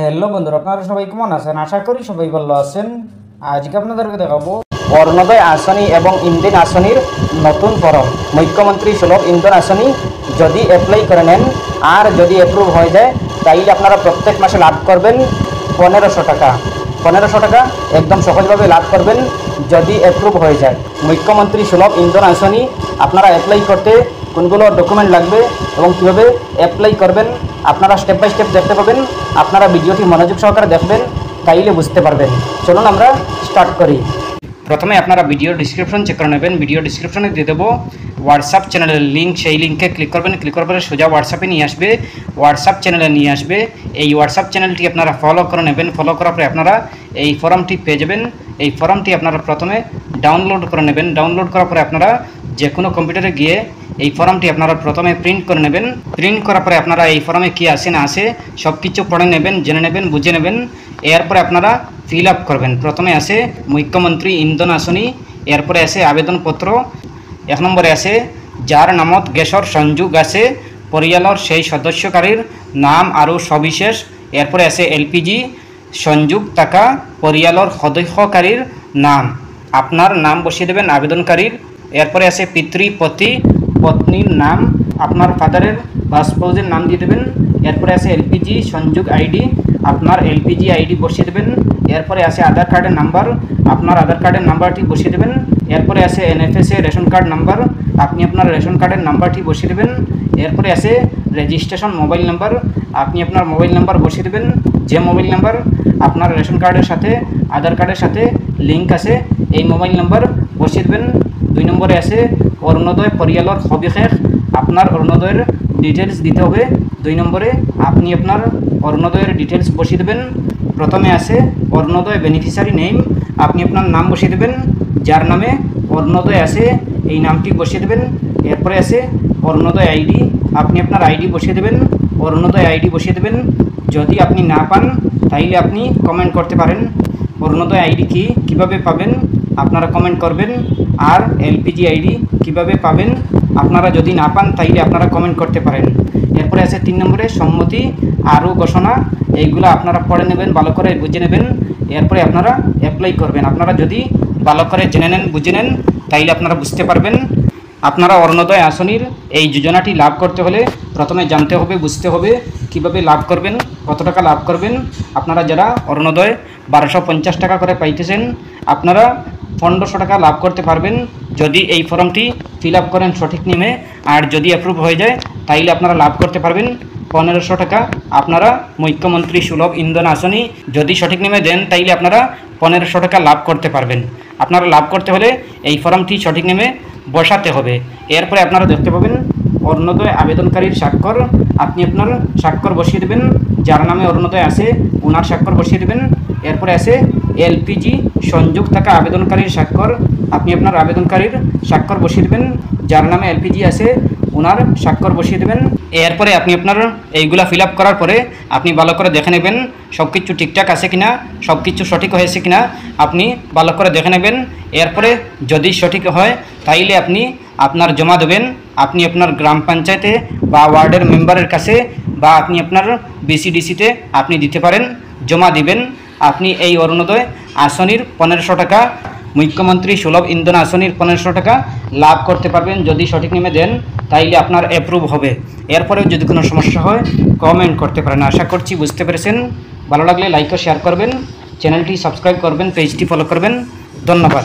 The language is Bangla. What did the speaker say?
হ্যালো বন্ধুরা, আপনারা সবাই কেমন আছেন? আশা করি সবাই ভালো আছেন। আজকে আপনাদেরকে দেখাবো অরুণোদয় আসনি এবং ইন্দিন আসনির নতুন ফরম। মুখ্যমন্ত্রী সুলভ ইন্ধন আসনি যদি অ্যাপ্লাই করে নেন আর যদি অ্যাপ্রুভ হয়ে যায় তাইলে আপনারা প্রত্যেক মাসে লাভ করবেন 1500 টাকা। 1500 টাকা একদম সহজভাবে লাভ করবেন যদি অ্যাপ্রুভ হয়ে যায়। মুখ্যমন্ত্রী সুলভ ইন্ধন আসনি আপনারা অ্যাপ্লাই করতে কোনগুলো ডকুমেন্ট লাগবে এবং কীভাবে অ্যাপ্লাই করবেন আপনারা স্টেপ বাই স্টেপ দেখতে পাবেন। আপনারা ভিডিওটি মনোযোগ সহকারে দেখবেন, তাইলে বুঝতে পারবেন। চলুন আমরা স্টার্ট করি। প্রথমে আপনারা ভিডিও ডিসক্রিপশন চেক করে নেবেন। ভিডিও ডিসক্রিপশনে দিয়ে দেবো হোয়াটসঅ্যাপ চ্যানেলের লিঙ্ক, সেই লিঙ্কে ক্লিক করবেন। ক্লিক করার পরে সোজা হোয়াটসঅ্যাপে নিয়ে আসবে, হোয়াটসঅ্যাপ চ্যানেলে নিয়ে আসবে। এই হোয়াটসঅ্যাপ চ্যানেলটি আপনারা ফলো করে নেবেন। ফলো করার পরে আপনারা এই ফর্মটি পেয়ে যাবেন। এই ফর্মটি আপনারা প্রথমে ডাউনলোড করে নেবেন। ডাউনলোড করার পরে আপনারা যে কোনো কম্পিউটারে গিয়ে এই ফর্মটি আপনারা প্রথমে প্রিন্ট করে নেবেন। প্রিন্ট করার পরে আপনারা এই ফর্মে কী আছে না আছে সব কিছু পড়ে নেবেন, জেনে নেবেন, বুঝে নেবেন। এরপরে আপনারা ফিল আপ করবেন। প্রথমে আছে মুখ্যমন্ত্রী ইন্ধন আসনি, এরপরে আছে আবেদনপত্র, 1 নম্বরে আছে যার নামত গ্যাসর সংযোগ আছে পরিয়ালর সেই সদস্যকারীর নাম আরও সবিশেষ। এরপরে আছে এলপিজি সংযোগ থাকা পরিয়ালর সদস্যকারীর নাম, আপনার নাম বসিয়ে দেবেন আবেদনকারীর। এরপরে আছে পিতৃপতি পত্নীর নাম, আপনার ফাদারের বা স্পাউসের নাম দিয়ে দেবেন। এরপরে আছে এলপিজি সংযোগ আইডি, আপনার এলপিজি আইডি বসিয়ে দেবেন। এরপরে আছে আধার কার্ডের নাম্বার, আপনার আধার কার্ডের নাম্বারটি বসিয়ে দেবেন। এরপরে আছে এনএফএসএ রেশন কার্ড নাম্বার, আপনি আপনার রেশন কার্ডের নাম্বারটি বসিয়ে দেবেন। এরপরে আছে রেজিস্ট্রেশন মোবাইল নাম্বার, আপনি আপনার মোবাইল নাম্বার বসিয়ে দেবেন। যে মোবাইল নাম্বার আপনার রেশন কার্ডের সাথে আধার কার্ডের সাথে লিঙ্ক আছে এই মোবাইল নাম্বার বসিয়ে দেবেন। 2 নম্বরে আছে অরুণোদয় পরিয়ালর সবিশেষ, আপনার অরুণোদয়ের ডিটেলস দিতে হবে। 2 নম্বরে আপনি আপনার অরুণোদয়ের ডিটেলস বসিয়ে দেবেন। প্রথমে আছে অরুণোদয় বেনিফিশিয়ারি নেম, আপনি আপনার নাম বসিয়ে দেবেন। যার নামে অরুণোদয় আছে এই নামটি বসিয়ে দেবেন। এরপরে আছে অরুণোদয় আইডি, আপনি আপনার আইডি বসিয়ে দেবেন। অরুণোদয় আইডি বসিয়ে দেবেন। যদি আপনি না পান তাইলে আপনি কমেন্ট করতে পারেন অরুণোদয় আইডি কীভাবে পাবেন, আপনারা কমেন্ট করবেন। আর এলপিজি আইডি কিভাবে পাবেন আপনারা যদি না পান তাইলে আপনারা কমেন্ট করতে পারেন। এরপরে আছে 3 নম্বরে সম্মতি আরও ঘোষণা, এইগুলো আপনারা পড়ে নেবেন, ভালো করে বুঝে নেবেন। এরপরে আপনারা অ্যাপ্লাই করবেন। আপনারা যদি ভালো করে জেনে নেন, বুঝে নেন, তাইলে আপনারা বুঝতে পারবেন। আপনারা অরুণোদয় আসনির এই যোজনাটি লাভ করতে হলে প্রথমে জানতে হবে, বুঝতে হবে কিভাবে লাভ করবেন, কত টাকা লাভ করবেন। আপনারা যারা অরুণোদয় 1250 টাকা করে পাইতেছেন আপনারা 1500 টাকা লাভ করতে পারবেন যদি এই ফর্মটি ফিল আপ করেন সঠিক নিয়মে। আর যদি অ্যাপ্রুভ হয়ে যায় তাইলে আপনারা লাভ করতে পারবেন 1500 টাকা। আপনারা মুখ্যমন্ত্রী সুলভ ইন্ধন আসনি যদি সঠিক নিয়মে দেন তাইলে আপনারা 1500 টাকা লাভ করতে পারবেন। আপনারা লাভ করতে হলে এই ফর্মটি সঠিক নিয়মে বসাতে হবে। এরপরে আপনারা দেখতে পাবেন অরুণোদয় আবেদনকারীর স্বাক্ষর, আপনি আপনার স্বাক্ষর বসিয়ে দেবেন। যার নামে অরুণোদয় আছে ওনার স্বাক্ষর বসিয়ে দেবেন। এরপরে আছে এলপিজি সংযোগ থাকা আবেদনকারীর স্বাক্ষর, আপনি আপনার আবেদনকারীর স্বাক্ষর বসিয়ে দেবেন। যার নামে এলপিজি আছে ওনার স্বাক্ষর বসিয়ে দেবেন। এরপরে আপনি আপনার এইগুলা ফিল আপ করার পরে আপনি ভালো করে দেখে নেবেন সব কিছু ঠিকঠাক আছে কিনা, সব কিছু সঠিক হয়েছে কিনা আপনি ভালো করে দেখে নেবেন। এরপরে যদি সঠিক হয় তাইলে আপনি আপনার জমা দেবেন। আপনি আপনার গ্রাম পঞ্চায়েতে বা ওয়ার্ডের মেম্বারের কাছে বা আপনি আপনার বিসিডিসিতে আপনি দিতে পারেন, জমা দিবেন। আপনি এই অরুণোদয় আসনির 1500 টাকা, মুখ্যমন্ত্রী সুলভ ইন্ধন আসনির 1500 টাকা লাভ করতে পারবেন যদি সঠিক নিয়মে দেন, তাইলে আপনার অ্যাপ্রুভ হবে। এরপরেও যদি কোনো সমস্যা হয় কমেন্ট করতে পারেন। আশা করছি বুঝতে পেরেছেন। ভালো লাগলে লাইক ও শেয়ার করবেন, চ্যানেলটি সাবস্ক্রাইব করবেন, পেজটি ফলো করবেন। ধন্যবাদ।